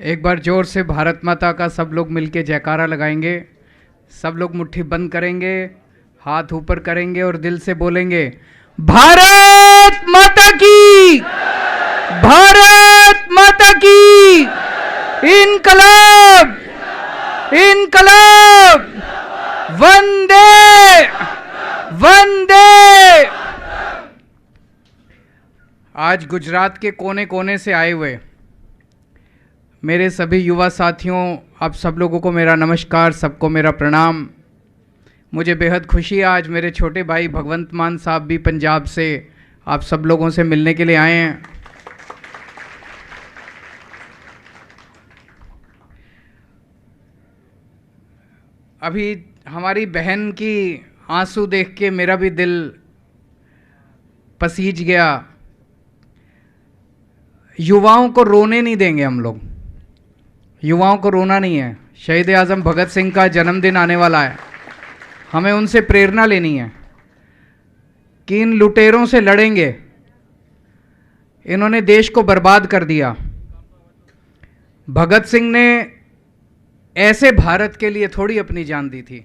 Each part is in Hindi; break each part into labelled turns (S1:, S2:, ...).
S1: एक बार जोर से भारत माता का सब लोग मिलके जयकारा लगाएंगे। सब लोग मुट्ठी बंद करेंगे, हाथ ऊपर करेंगे और दिल से बोलेंगे, भारत माता की, भारत माता की, इनकलाब, इनकलाब, वंदे वंदे। आज गुजरात के कोने कोने से आए हुए मेरे सभी युवा साथियों, आप सब लोगों को मेरा नमस्कार, सबको मेरा प्रणाम। मुझे बेहद खुशी है, आज मेरे छोटे भाई भगवंत मान साहब भी पंजाब से आप सब लोगों से मिलने के लिए आए हैं। अभी हमारी बहन की आंसू देख के मेरा भी दिल पसीज गया। युवाओं को रोने नहीं देंगे हम लोग, युवाओं को रोना नहीं है। शहीद आज़म भगत सिंह का जन्मदिन आने वाला है, हमें उनसे प्रेरणा लेनी है कि इन लुटेरों से लड़ेंगे। इन्होंने देश को बर्बाद कर दिया। भगत सिंह ने ऐसे भारत के लिए थोड़ी अपनी जान दी थी।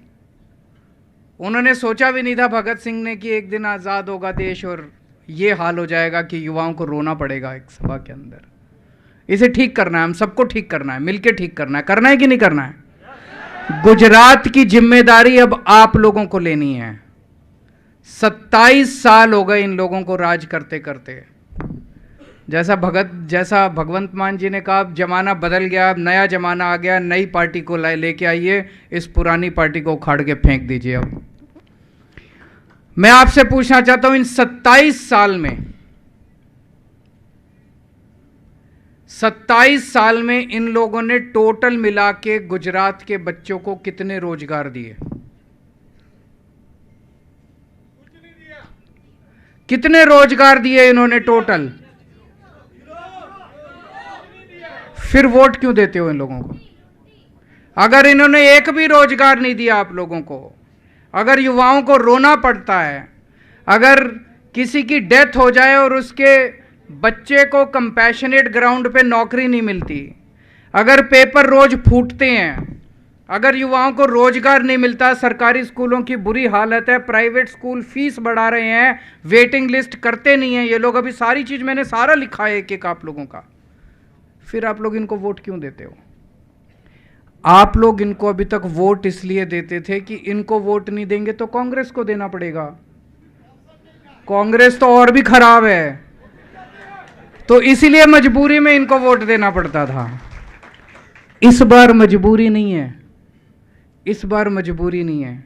S1: उन्होंने सोचा भी नहीं था भगत सिंह ने कि एक दिन आज़ाद होगा देश और ये हाल हो जाएगा कि युवाओं को रोना पड़ेगा एक सभा के अंदर। इसे ठीक करना है, हम सबको ठीक करना है, मिलके ठीक करना है कि नहीं करना है? गुजरात की जिम्मेदारी अब आप लोगों को लेनी है। 27 साल हो गए इन लोगों को राज करते करते। जैसा भगवंत मान जी ने कहा, अब जमाना बदल गया, अब नया जमाना आ गया, नई पार्टी को लेके आइए, इस पुरानी पार्टी को उखाड़ के फेंक दीजिए। अब मैं आपसे पूछना चाहता हूं, इन 27 साल में इन लोगों ने टोटल मिला के गुजरात के बच्चों को कितने रोजगार दिए? कितने रोजगार दिए इन्होंने टोटल? फिर वोट क्यों देते हो इन लोगों को? अगर इन्होंने एक भी रोजगार नहीं दिया आप लोगों को, अगर युवाओं को रोना पड़ता है, अगर किसी की डेथ हो जाए और उसके बच्चे को कंपैशनेट ग्राउंड पे नौकरी नहीं मिलती, अगर पेपर रोज फूटते हैं, अगर युवाओं को रोजगार नहीं मिलता, सरकारी स्कूलों की बुरी हालत है, प्राइवेट स्कूल फीस बढ़ा रहे हैं, वेटिंग लिस्ट करते नहीं हैं ये लोग, अभी सारी चीज मैंने सारा लिखा है एक एक आप लोगों का, फिर आप लोग इनको वोट क्यों देते हो? आप लोग इनको अभी तक वोट इसलिए देते थे कि इनको वोट नहीं देंगे तो कांग्रेस को देना पड़ेगा। कांग्रेस तो और भी खराब है, तो इसीलिए मजबूरी में इनको वोट देना पड़ता था। इस बार मजबूरी नहीं है, इस बार मजबूरी नहीं है।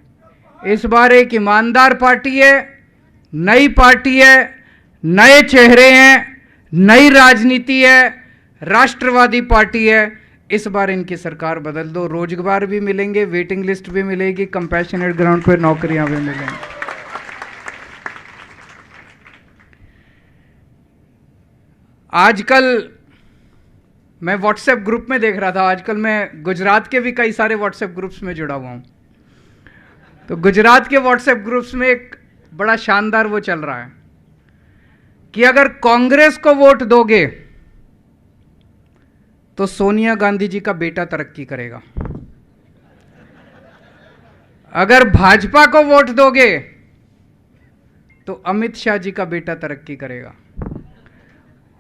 S1: इस बार एक ईमानदार पार्टी है, नई पार्टी है, नए चेहरे हैं, नई राजनीति है, राष्ट्रवादी पार्टी है। इस बार इनकी सरकार बदल दो, रोजगार भी मिलेंगे, वेटिंग लिस्ट भी मिलेगी, कंपैशनेट ग्राउंड पर नौकरियां भी मिलेंगी। आजकल मैं व्हाट्सएप ग्रुप में देख रहा था, आजकल मैं गुजरात के भी कई सारे व्हाट्सएप ग्रुप्स में जुड़ा हुआ हूं, तो गुजरात के व्हाट्सएप ग्रुप्स में एक बड़ा शानदार वो चल रहा है कि अगर कांग्रेस को वोट दोगे तो सोनिया गांधी जी का बेटा तरक्की करेगा, अगर भाजपा को वोट दोगे तो अमित शाह जी का बेटा तरक्की करेगा,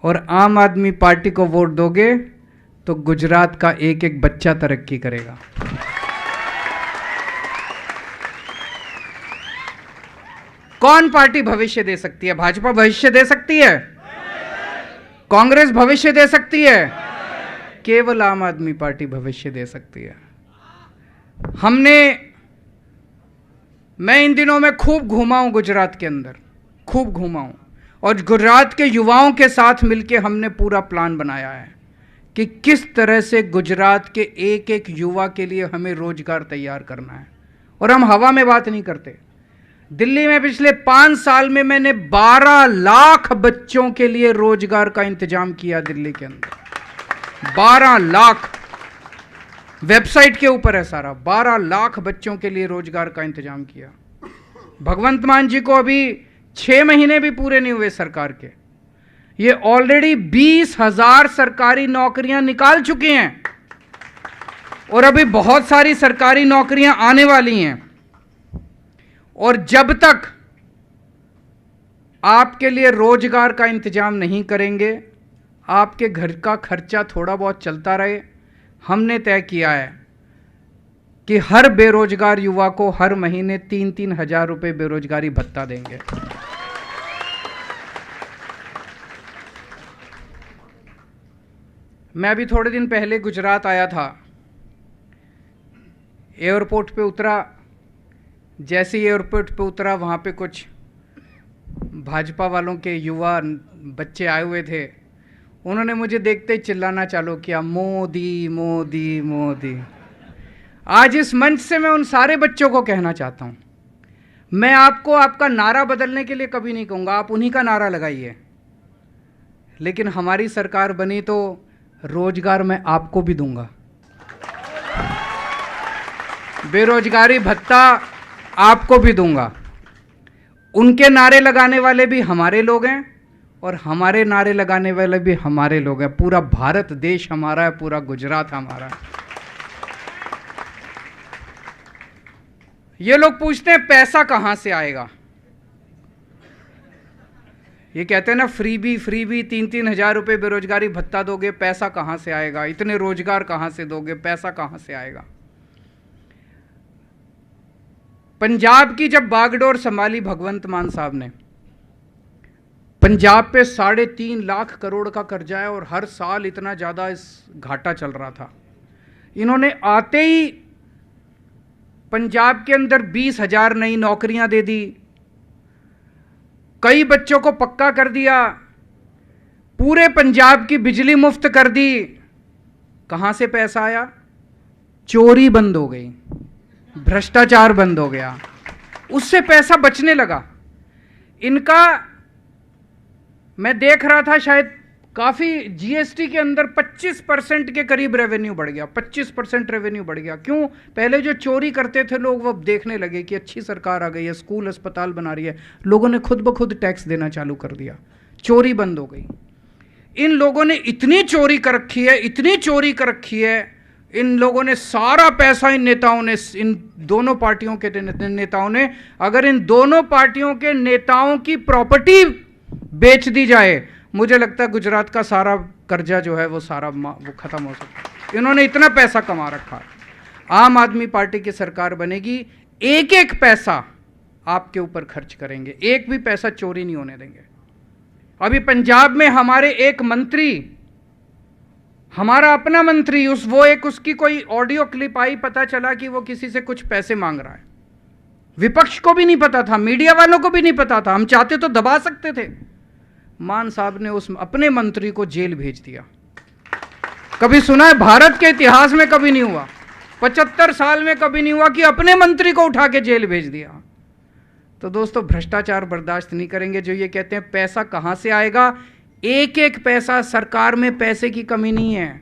S1: और आम आदमी पार्टी को वोट दोगे तो गुजरात का एक एक बच्चा तरक्की करेगा। कौन पार्टी भविष्य दे सकती है? भाजपा भविष्य दे सकती है? कांग्रेस भविष्य दे सकती है? केवल आम आदमी पार्टी भविष्य दे सकती है। मैं इन दिनों में खूब घूमा हूं गुजरात के अंदर, खूब घूमा हूं, और गुजरात के युवाओं के साथ मिलकर हमने पूरा प्लान बनाया है कि किस तरह से गुजरात के एक एक युवा के लिए हमें रोजगार तैयार करना है। और हम हवा में बात नहीं करते। दिल्ली में पिछले 5 साल में मैंने 12 लाख बच्चों के लिए रोजगार का इंतजाम किया दिल्ली के अंदर। 12 लाख, वेबसाइट के ऊपर है सारा, 12 लाख बच्चों के लिए रोजगार का इंतजाम किया। भगवंत मान जी को अभी 6 महीने भी पूरे नहीं हुए सरकार के, ये ऑलरेडी 20,000 सरकारी नौकरियां निकाल चुके हैं और अभी बहुत सारी सरकारी नौकरियां आने वाली हैं। और जब तक आपके लिए रोजगार का इंतजाम नहीं करेंगे, आपके घर का खर्चा थोड़ा बहुत चलता रहे, हमने तय किया है कि हर बेरोजगार युवा को हर महीने 3-3 हजार रुपए बेरोजगारी भत्ता देंगे। मैं अभी थोड़े दिन पहले गुजरात आया था। एयरपोर्ट पे उतरा, जैसे ही एयरपोर्ट पे उतरा वहाँ पे कुछ भाजपा वालों के युवा बच्चे आए हुए थे। उन्होंने मुझे देखते ही चिल्लाना चालू किया, मोदी मोदी मोदी। आज इस मंच से मैं उन सारे बच्चों को कहना चाहता हूँ, मैं आपको आपका नारा बदलने के लिए कभी नहीं कहूँगा, आप उन्हीं का नारा लगाइए, लेकिन हमारी सरकार बनी तो रोजगार मैं आपको भी दूंगा, बेरोजगारी भत्ता आपको भी दूंगा। उनके नारे लगाने वाले भी हमारे लोग हैं और हमारे नारे लगाने वाले भी हमारे लोग हैं। पूरा भारत देश हमारा है, पूरा गुजरात हमारा है। ये लोग पूछते हैं पैसा कहां से आएगा। ये कहते हैं ना फ्रीबी 3-3 हजार रुपए बेरोजगारी भत्ता दोगे, पैसा कहां से आएगा, इतने रोजगार कहां से दोगे, पैसा कहां से आएगा। पंजाब की जब बागडोर संभाली भगवंत मान साहब ने, पंजाब पे 3.5 लाख करोड़ का कर्जा है और हर साल इतना ज्यादा इस घाटा चल रहा था। इन्होंने आते ही पंजाब के अंदर 20,000 नई नौकरियां दे दी, कई बच्चों को पक्का कर दिया, पूरे पंजाब की बिजली मुफ्त कर दी। कहां से पैसा आया? चोरी बंद हो गई, भ्रष्टाचार बंद हो गया, उससे पैसा बचने लगा। इनका मैं देख रहा था, शायद काफी जीएसटी के अंदर 25% के करीब रेवेन्यू बढ़ गया, 25% रेवेन्यू बढ़ गया। क्यों? पहले जो चोरी करते थे लोग, वो देखने लगे कि अच्छी सरकार आ गई है, स्कूल अस्पताल बना रही है, लोगों ने खुद ब खुद टैक्स देना चालू कर दिया, चोरी बंद हो गई। इन लोगों ने इतनी चोरी कर रखी है, इतनी चोरी कर रखी है, इन लोगों ने सारा पैसा इन नेताओं ने, इन दोनों पार्टियों के नेताओं ने, अगर इन दोनों पार्टियों के नेताओं की प्रॉपर्टी बेच दी जाए, मुझे लगता है गुजरात का सारा कर्जा जो है वो सारा वो खत्म हो सकता है। इन्होंने इतना पैसा कमा रखा है। आम आदमी पार्टी की सरकार बनेगी, एक एक पैसा आपके ऊपर खर्च करेंगे, एक भी पैसा चोरी नहीं होने देंगे। अभी पंजाब में हमारे एक मंत्री, हमारा अपना मंत्री, उसकी कोई ऑडियो क्लिप आई, पता चला कि वो किसी से कुछ पैसे मांग रहा है। विपक्ष को भी नहीं पता था, मीडिया वालों को भी नहीं पता था, हम चाहते तो दबा सकते थे। मान साहब ने उस अपने मंत्री को जेल भेज दिया। कभी सुना है? भारत के इतिहास में कभी नहीं हुआ, 75 साल में कभी नहीं हुआ कि अपने मंत्री को उठा के जेल भेज दिया। तो दोस्तों, भ्रष्टाचार बर्दाश्त नहीं करेंगे। जो ये कहते हैं पैसा कहां से आएगा, एक एक पैसा, सरकार में पैसे की कमी नहीं है।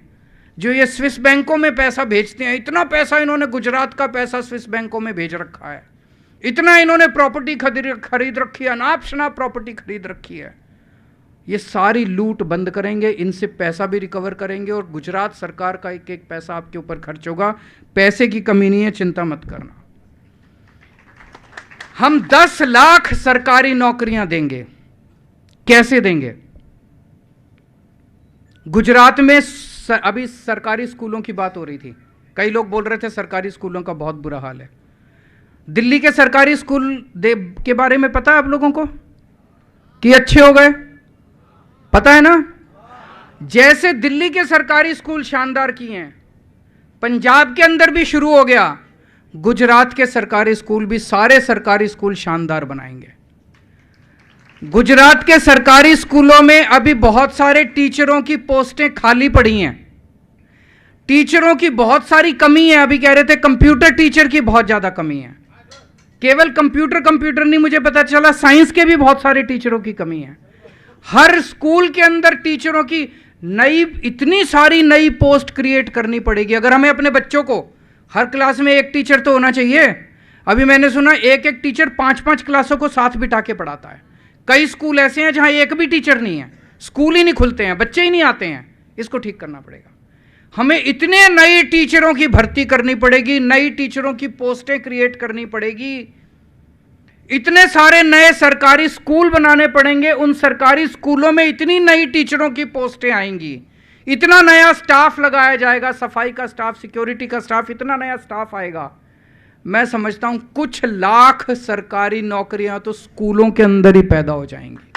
S1: जो ये स्विस बैंकों में पैसा भेजते हैं, इतना पैसा इन्होंने गुजरात का पैसा स्विस बैंकों में भेज रखा है, इतना इन्होंने प्रॉपर्टी खरीद रखी है, अनाप शनाप प्रॉपर्टी खरीद रखी है। ये सारी लूट बंद करेंगे, इनसे पैसा भी रिकवर करेंगे और गुजरात सरकार का एक एक पैसा आपके ऊपर खर्च होगा। पैसे की कमी नहीं है, चिंता मत करना। हम 10 लाख सरकारी नौकरियां देंगे। कैसे देंगे? गुजरात में अभी सरकारी स्कूलों की बात हो रही थी, कई लोग बोल रहे थे सरकारी स्कूलों का बहुत बुरा हाल है। दिल्ली के सरकारी स्कूल के बारे में पता है आप लोगों को कि अच्छे हो गए? पता है ना? जैसे दिल्ली के सरकारी स्कूल शानदार किए हैं, पंजाब के अंदर भी शुरू हो गया, गुजरात के सरकारी स्कूल भी, सारे सरकारी स्कूल शानदार बनाएंगे। गुजरात के सरकारी स्कूलों में अभी बहुत सारे टीचरों की पोस्टें खाली पड़ी हैं, टीचरों की बहुत सारी कमी है। अभी कह रहे थे कंप्यूटर टीचर की बहुत ज्यादा कमी है। केवल कंप्यूटर नहीं, मुझे पता चला साइंस के भी बहुत सारे टीचरों की कमी है। हर स्कूल के अंदर टीचरों की इतनी सारी नई पोस्ट क्रिएट करनी पड़ेगी। अगर हमें अपने बच्चों को, हर क्लास में एक टीचर तो होना चाहिए। अभी मैंने सुना एक टीचर 5-5 क्लासों को साथ बिठा के पढ़ाता है। कई स्कूल ऐसे हैं जहां एक भी टीचर नहीं है, स्कूल ही नहीं खुलते हैं, बच्चे ही नहीं आते हैं। इसको ठीक करना पड़ेगा। हमें इतने नए टीचरों की भर्ती करनी पड़ेगी, नई टीचरों की पोस्टें क्रिएट करनी पड़ेगी, इतने सारे नए सरकारी स्कूल बनाने पड़ेंगे। उन सरकारी स्कूलों में इतनी नई टीचरों की पोस्टें आएंगी, इतना नया स्टाफ लगाया जाएगा, सफाई का स्टाफ, सिक्योरिटी का स्टाफ, इतना नया स्टाफ आएगा। मैं समझता हूं कुछ लाख सरकारी नौकरियां तो स्कूलों के अंदर ही पैदा हो जाएंगी।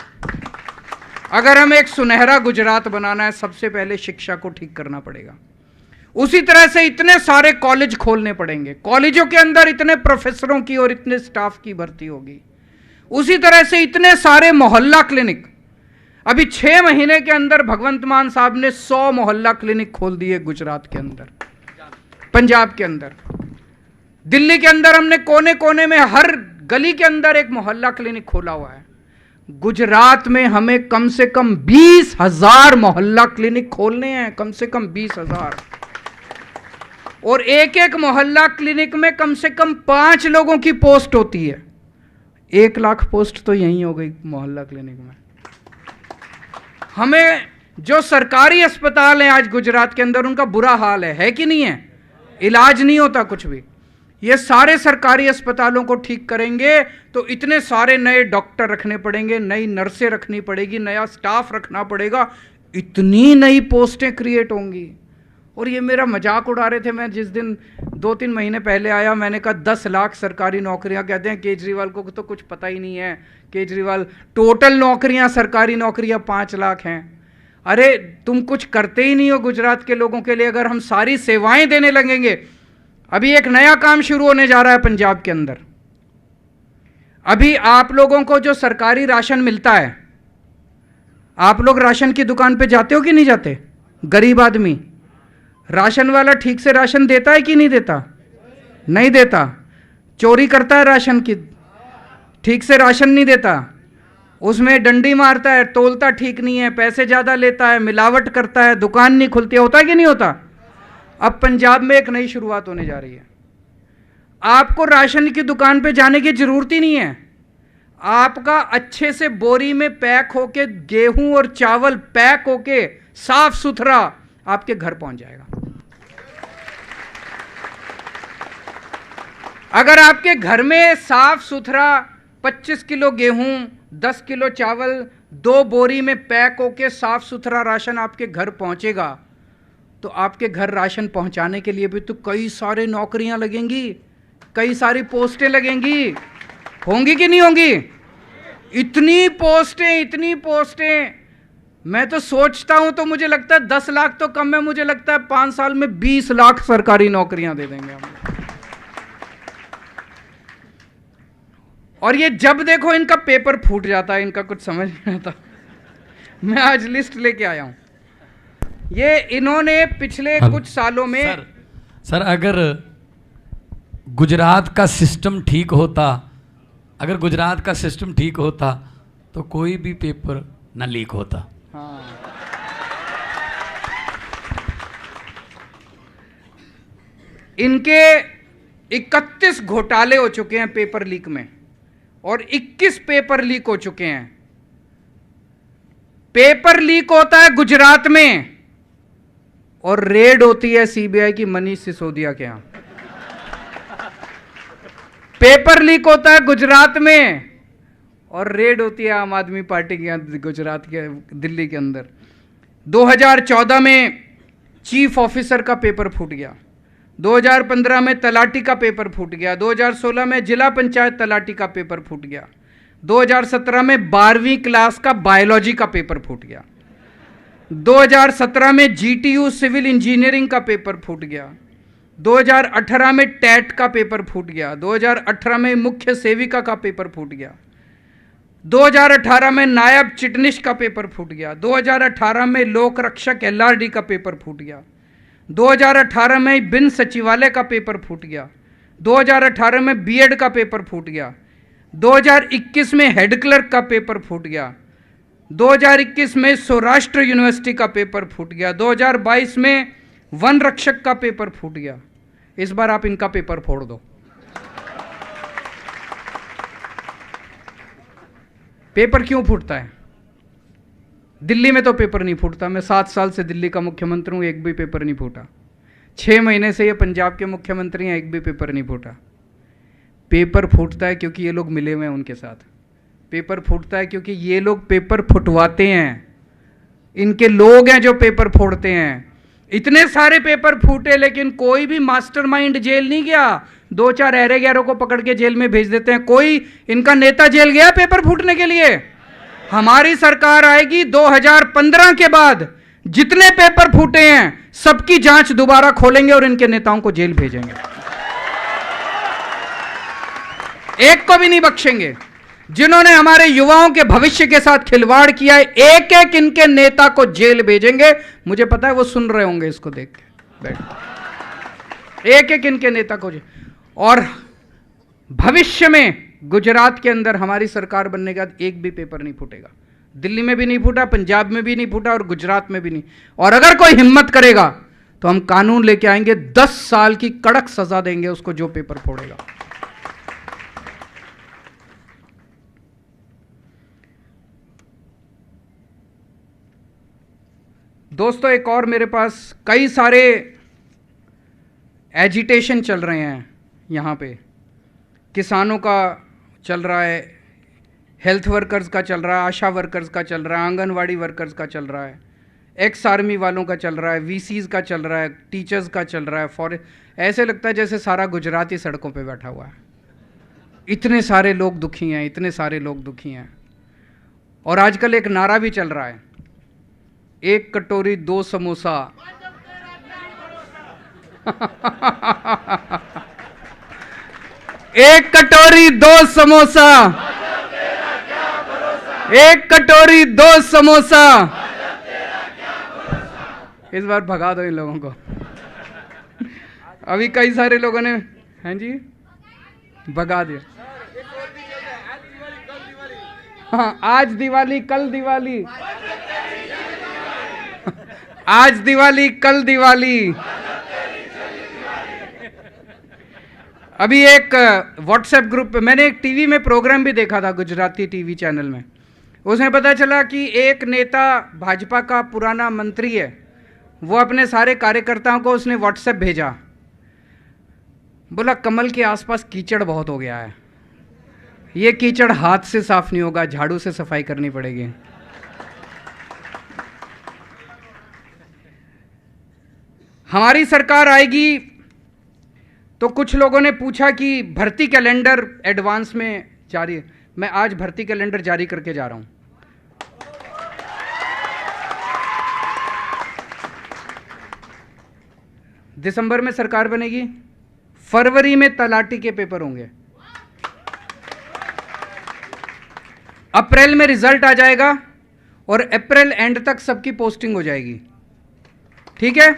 S1: अगर हमें एक सुनहरा गुजरात बनाना है, सबसे पहले शिक्षा को ठीक करना पड़ेगा। उसी तरह से इतने सारे कॉलेज खोलने पड़ेंगे, कॉलेजों के अंदर इतने प्रोफेसरों की और इतने स्टाफ की भर्ती होगी। उसी तरह से इतने सारे मोहल्ला क्लिनिक, अभी 6 महीने के अंदर भगवंत मान साहब ने 100 मोहल्ला क्लिनिक खोल दिए गुजरात के अंदर, पंजाब के अंदर, दिल्ली के अंदर हमने कोने कोने में हर गली के अंदर एक मोहल्ला क्लिनिक खोला हुआ है। गुजरात में हमें कम से कम 20,000 मोहल्ला क्लिनिक खोलने हैं, कम से कम 20,000, और एक एक मोहल्ला क्लिनिक में कम से कम 5 लोगों की पोस्ट होती है। 1 लाख पोस्ट तो यहीं हो गई मोहल्ला क्लिनिक में। हमें जो सरकारी अस्पताल हैं आज गुजरात के अंदर, उनका बुरा हाल है कि नहीं है? इलाज नहीं होता कुछ भी। ये सारे सरकारी अस्पतालों को ठीक करेंगे तो इतने सारे नए डॉक्टर रखने पड़ेंगे, नई नर्सें रखनी पड़ेगी, नया स्टाफ रखना पड़ेगा, इतनी नई पोस्टें क्रिएट होंगी। और ये मेरा मजाक उड़ा रहे थे। मैं जिस दिन 2-3 महीने पहले आया, मैंने कहा 10 लाख सरकारी नौकरियां। कहते हैं केजरीवाल को तो कुछ पता ही नहीं है, केजरीवाल टोटल नौकरियां, सरकारी नौकरियां 5 लाख हैं। अरे तुम कुछ करते ही नहीं हो गुजरात के लोगों के लिए। अगर हम सारी सेवाएं देने लगेंगे, अभी एक नया काम शुरू होने जा रहा है पंजाब के अंदर। अभी आप लोगों को जो सरकारी राशन मिलता है, आप लोग राशन की दुकान पे जाते हो कि नहीं जाते? गरीब आदमी, राशन वाला ठीक से राशन देता है कि नहीं देता? नहीं देता, चोरी करता है राशन की, ठीक से राशन नहीं देता, उसमें डंडी मारता है, तोलता ठीक नहीं है, पैसे ज़्यादा लेता है, मिलावट करता है, दुकान नहीं खुलती। होता है कि नहीं होता? अब पंजाब में एक नई शुरुआत होने जा रही है। आपको राशन की दुकान पे जाने की जरूरत ही नहीं है। आपका अच्छे से बोरी में पैक होके गेहूं और चावल पैक होके साफ सुथरा आपके घर पहुंच जाएगा। अगर आपके घर में साफ सुथरा 25 किलो गेहूं, 10 किलो चावल, 2 बोरी में पैक होके साफ सुथरा राशन आपके घर पहुंचेगा, तो आपके घर राशन पहुंचाने के लिए भी तो कई सारे नौकरियां लगेंगी, कई सारी पोस्टें लगेंगी। होंगी कि नहीं होंगी? इतनी पोस्टें, इतनी पोस्टें। मैं तो सोचता हूं तो मुझे लगता है 10 लाख तो कम है, मुझे लगता है 5 साल में 20 लाख सरकारी नौकरियां दे देंगे हम। और ये जब देखो इनका पेपर फूट जाता है, इनका कुछ समझ नहीं आता। मैं आज लिस्ट लेके आया हूं। ये इन्होंने पिछले कुछ सालों में
S2: सर अगर गुजरात का सिस्टम ठीक होता, अगर गुजरात का सिस्टम ठीक होता तो कोई भी पेपर ना लीक होता।
S1: हाँ। इनके 31 घोटाले हो चुके हैं पेपर लीक में, और 21 पेपर लीक हो चुके हैं। पेपर लीक होता है गुजरात में और रेड होती है सीबीआई की मनीष सिसोदिया के यहां। पेपर लीक होता है गुजरात में और रेड होती है आम आदमी पार्टी के यहां गुजरात के, दिल्ली के अंदर। 2014 में चीफ ऑफिसर का पेपर फूट गया, 2015 में तलाटी का पेपर फूट गया, 2016 में जिला पंचायत तलाटी का पेपर फूट गया, 2017 में 12वीं क्लास का बायोलॉजी का पेपर फूट गया, 2017 में जीटीयू सिविल इंजीनियरिंग का पेपर फूट गया, 2018 में टेट का पेपर फूट गया, 2018 में मुख्य सेविका का पेपर फूट गया, 2018 में नायब चिटनिश का पेपर फूट गया, 2018 में लोक रक्षक एलआरडी का पेपर फूट गया, 2018 में बिन सचिवालय का पेपर फूट गया, 2018 में बीएड का पेपर फूट गया, 2021 में हेड क्लर्क का पेपर फूट गया, 2021 में सौराष्ट्र यूनिवर्सिटी का पेपर फूट गया, 2022 में वन रक्षक का पेपर फूट गया। इस बार आप इनका पेपर फोड़ दो। पेपर क्यों फूटता है? दिल्ली में तो पेपर नहीं फूटता, मैं 7 साल से दिल्ली का मुख्यमंत्री हूँ, एक भी पेपर नहीं फूटा। 6 महीने से ये पंजाब के मुख्यमंत्री हैं, एक भी पेपर नहीं फूटा। पेपर फूटता है क्योंकि ये लोग मिले हुए हैं उनके साथ। पेपर फूटता है क्योंकि ये लोग पेपर फुटवाते हैं, इनके लोग हैं जो पेपर फोड़ते हैं। इतने सारे पेपर फूटे लेकिन कोई भी मास्टरमाइंड जेल नहीं गया। 2-4 अहरे गैरों को पकड़ के जेल में भेज देते हैं, कोई इनका नेता जेल गया पेपर फूटने के लिए? हमारी सरकार आएगी 2015 के बाद जितने पेपर फूटे हैं सबकी जांच दोबारा खोलेंगे और इनके नेताओं को जेल भेजेंगे, एक को भी नहीं बख्शेंगे। जिन्होंने हमारे युवाओं के भविष्य के साथ खिलवाड़ किया है, एक एक इनके नेता को जेल भेजेंगे। मुझे पता है वो सुन रहे होंगे इसको देख के बैठ, एक एक इनके नेता को। और भविष्य में गुजरात के अंदर हमारी सरकार बनने के बाद एक भी पेपर नहीं फूटेगा। दिल्ली में भी नहीं फूटा, पंजाब में भी नहीं फूटा और गुजरात में भी नहीं। और अगर कोई हिम्मत करेगा तो हम कानून लेके आएंगे, 10 साल की कड़क सजा देंगे उसको जो पेपर फोड़ेगा। दोस्तों, एक और मेरे पास कई सारे एजिटेशन चल रहे हैं यहाँ पे। किसानों का चल रहा है, हेल्थ वर्कर्स का चल रहा है, आशा वर्कर्स का चल रहा है, आंगनवाड़ी वर्कर्स का चल रहा है, एक्स आर्मी वालों का चल रहा है, वीसीज का चल रहा है, टीचर्स का चल रहा है, फॉरेस्ट। ऐसे लगता है जैसे सारा गुजरात ही सड़कों पे बैठा हुआ है। इतने सारे लोग दुखी हैं, इतने सारे लोग दुखी हैं। और आजकल एक नारा भी चल रहा है, 1 कटोरी 2 समोसा। एक कटोरी 2 समोसा, 1 कटोरी 2 समोसा। इस बार भगा दो इन लोगों को। अभी कई सारे लोगों ने, हैं जी, भगा दिया। हाँ, आज दिवाली कल दिवाली, आज दिवाली कल दिवाली। अभी एक व्हाट्सएप ग्रुप पे मैंने एक टीवी में प्रोग्राम भी देखा था, गुजराती टीवी चैनल में। उसमें पता चला कि एक नेता भाजपा का पुराना मंत्री है, वो अपने सारे कार्यकर्ताओं को उसने व्हाट्सएप भेजा, बोला कमल के आसपास कीचड़ बहुत हो गया है, ये कीचड़ हाथ से साफ नहीं होगा, झाड़ू से सफाई करनी पड़ेगी। हमारी सरकार आएगी तो कुछ लोगों ने पूछा कि भर्ती कैलेंडर एडवांस में जारी, मैं आज भर्ती कैलेंडर जारी करके जा रहा हूं। दिसंबर में सरकार बनेगी, फरवरी में तलाटी के पेपर होंगे, अप्रैल में रिजल्ट आ जाएगा और अप्रैल एंड तक सबकी पोस्टिंग हो जाएगी। ठीक है,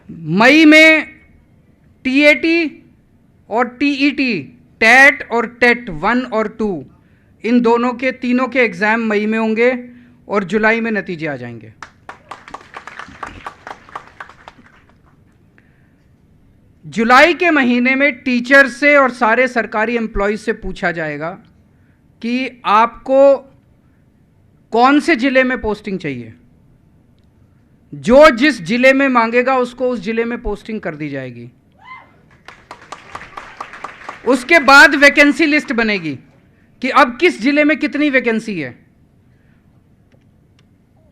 S1: मई में टीएटी और टीईटी, टैट और टेट 1 और 2, इन दोनों के तीनों के एग्जाम मई में होंगे और जुलाई में नतीजे आ जाएंगे। जुलाई के महीने में टीचर से और सारे सरकारी एम्प्लॉयज से पूछा जाएगा कि आपको कौन से जिले में पोस्टिंग चाहिए। जो जिस जिले में मांगेगा उसको उस जिले में पोस्टिंग कर दी जाएगी। उसके बाद वैकेंसी लिस्ट बनेगी कि अब किस जिले में कितनी वैकेंसी है,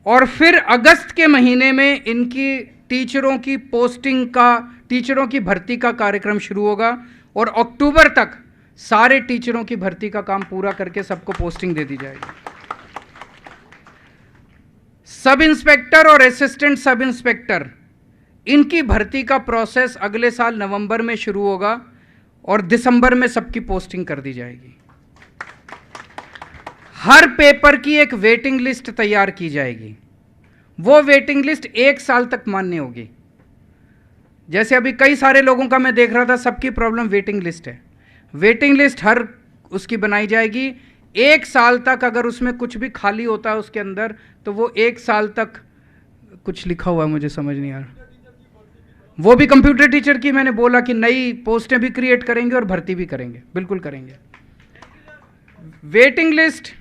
S1: और फिर अगस्त के महीने में इनकी टीचरों की पोस्टिंग का, टीचरों की भर्ती का कार्यक्रम शुरू होगा और अक्टूबर तक सारे टीचरों की भर्ती का काम पूरा करके सबको पोस्टिंग दे दी जाएगी। सब इंस्पेक्टर और असिस्टेंट सब इंस्पेक्टर, इनकी भर्ती का प्रोसेस अगले साल नवंबर में शुरू होगा और दिसंबर में सबकी पोस्टिंग कर दी जाएगी। हर पेपर की एक वेटिंग लिस्ट तैयार की जाएगी। वो वेटिंग लिस्ट 1 साल तक मान्य होगी। जैसे अभी कई सारे लोगों का मैं देख रहा था, सबकी प्रॉब्लम वेटिंग लिस्ट है। वेटिंग लिस्ट हर उसकी बनाई जाएगी। 1 साल तक अगर उसमें कुछ भी खाली होता है उसके अंदर, तो वो 1 साल तक, कुछ लिखा हुआ है मुझे समझ नहीं आ रहा, वो भी कंप्यूटर टीचर की मैंने बोला कि नई पोस्टें भी क्रिएट करेंगे और भर्ती भी करेंगे, बिल्कुल करेंगे। वेटिंग लिस्ट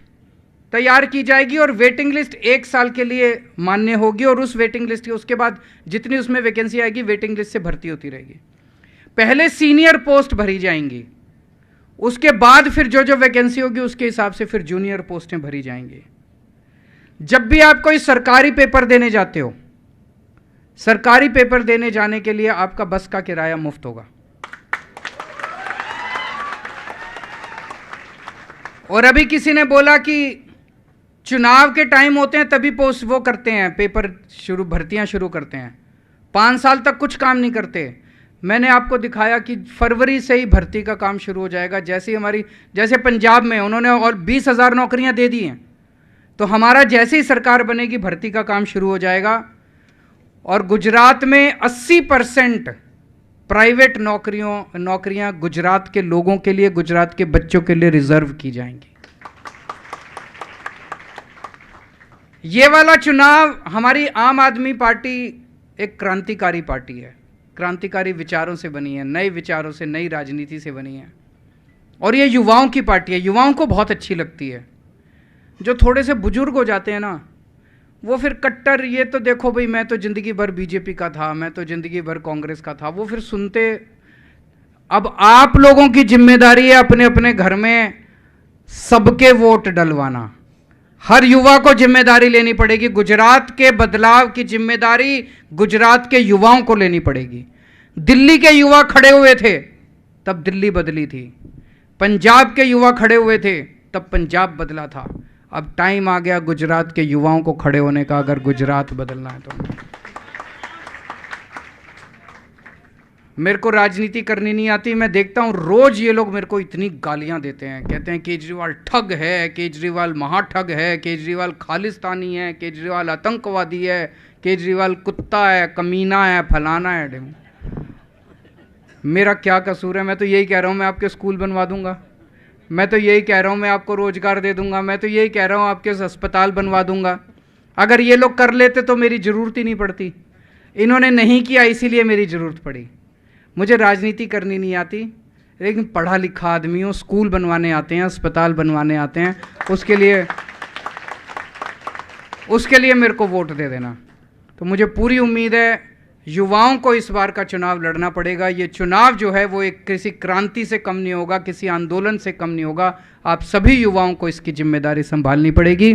S1: तैयार की जाएगी और वेटिंग लिस्ट 1 साल के लिए मान्य होगी और उस वेटिंग लिस्ट के उसके बाद जितनी उसमें वैकेंसी आएगी वेटिंग लिस्ट से भर्ती होती रहेगी। पहले सीनियर पोस्ट भरी जाएंगी, उसके बाद फिर जो जो वैकेंसी होगी उसके हिसाब से फिर जूनियर पोस्टें भरी जाएंगी। जब भी आप कोई सरकारी पेपर देने जाते हो, सरकारी पेपर देने जाने के लिए आपका बस का किराया मुफ्त होगा। और अभी किसी ने बोला कि चुनाव के टाइम होते हैं तभी पोस्ट वो करते हैं, पेपर भर्तियां शुरू करते हैं, 5 साल तक कुछ काम नहीं करते। मैंने आपको दिखाया कि फरवरी से ही भर्ती का काम शुरू हो जाएगा। जैसे पंजाब में उन्होंने और 20,000 नौकरियां दे दी हैं, तो हमारा जैसे ही सरकार बनेगी भर्ती का काम शुरू हो जाएगा। और गुजरात में 80% प्राइवेट नौकरियां गुजरात के लोगों के लिए, गुजरात के बच्चों के लिए रिजर्व की जाएंगी। ये वाला चुनाव, हमारी आम आदमी पार्टी एक क्रांतिकारी पार्टी है, क्रांतिकारी विचारों से बनी है, नए विचारों से, नई राजनीति से बनी है। और ये युवाओं की पार्टी है, युवाओं को बहुत अच्छी लगती है। जो थोड़े से बुजुर्ग हो जाते हैं ना, वो फिर कट्टर, ये तो देखो भाई मैं तो ज़िंदगी भर बीजेपी का था, मैं तो ज़िंदगी भर कांग्रेस का था, वो फिर सुनते। अब आप लोगों की जिम्मेदारी है अपने अपने घर में सबके वोट डलवाना। हर युवा को जिम्मेदारी लेनी पड़ेगी। गुजरात के बदलाव की जिम्मेदारी गुजरात के युवाओं को लेनी पड़ेगी। दिल्ली के युवा खड़े हुए थे तब दिल्ली बदली थी, पंजाब के युवा खड़े हुए थे तब पंजाब बदला था। अब टाइम आ गया गुजरात के युवाओं को खड़े होने का, अगर गुजरात बदलना है तो। मेरे को राजनीति करनी नहीं आती, मैं देखता हूँ रोज ये लोग मेरे को इतनी गालियाँ देते हैं, कहते हैं केजरीवाल ठग है, केजरीवाल महाठग है, केजरीवाल खालिस्तानी है, केजरीवाल आतंकवादी है, केजरीवाल कुत्ता है, कमीना है, फलाना है। मेरा क्या कसूर है? मैं तो यही कह रहा हूँ मैं आपके स्कूल बनवा दूंगा, मैं तो यही कह रहा हूँ मैं आपको रोजगार दे दूंगा, मैं तो यही कह रहा हूँ आपके अस्पताल बनवा दूंगा। अगर ये लोग कर लेते तो मेरी ज़रूरत ही नहीं पड़ती। इन्होंने नहीं किया इसीलिए मेरी ज़रूरत पड़ी। मुझे राजनीति करनी नहीं आती, लेकिन पढ़ा लिखा आदमी हूँ, स्कूल बनवाने आते हैं, अस्पताल बनवाने आते हैं, उसके लिए मेरे को वोट दे देना। तो मुझे पूरी उम्मीद है युवाओं को इस बार का चुनाव लड़ना पड़ेगा। ये चुनाव जो है वो एक किसी क्रांति से कम नहीं होगा, किसी आंदोलन से कम नहीं होगा। आप सभी युवाओं को इसकी जिम्मेदारी संभालनी पड़ेगी।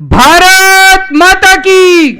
S1: भारत माता की